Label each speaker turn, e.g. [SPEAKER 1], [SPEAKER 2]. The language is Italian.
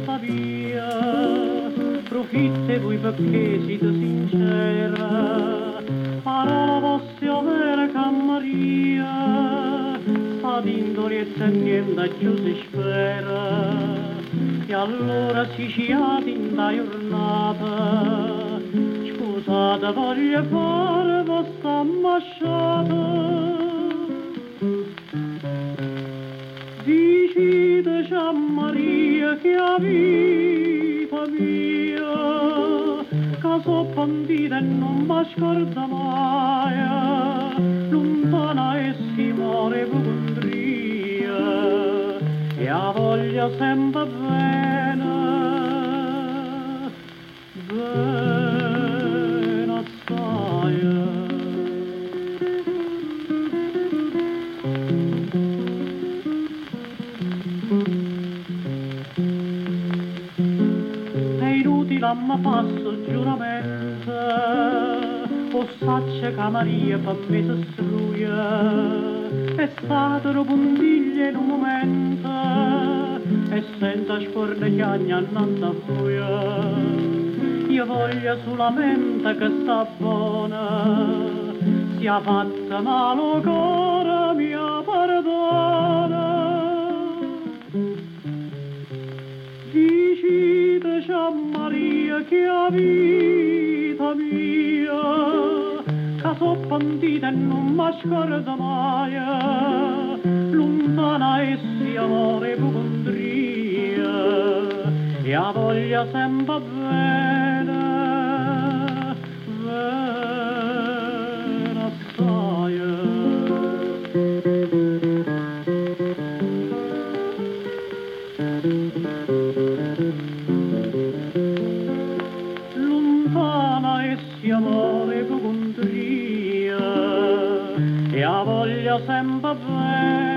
[SPEAKER 1] sta via, profitte voi perché siete sincera, parola vostra vera Maria, sta d'indolietta e niente più si spera, e allora si sciati in da giornata, scusate voglio fare vostra ambasciata. Dicite a Maria che a vita mia, che so bandita e non mi scorda mai, lontana e si muore pocondria, e a voglia sempre bene, bene assai. Ma passo giuramento, o sacce che Maria per me si struia, è stata puntiglia in un momento, e senza scorneggiagna annanta fuia. Io voglio solamente che sta buona, sia fatta male cuore mia perdona. Dicite a Maria che a vita mia, che so bandita e non mi scorda mai, lontana e si amore pocondria, e a voglia sempre bene, bene assai. Lontana e si amore pocondria, e a voglia sempre bene,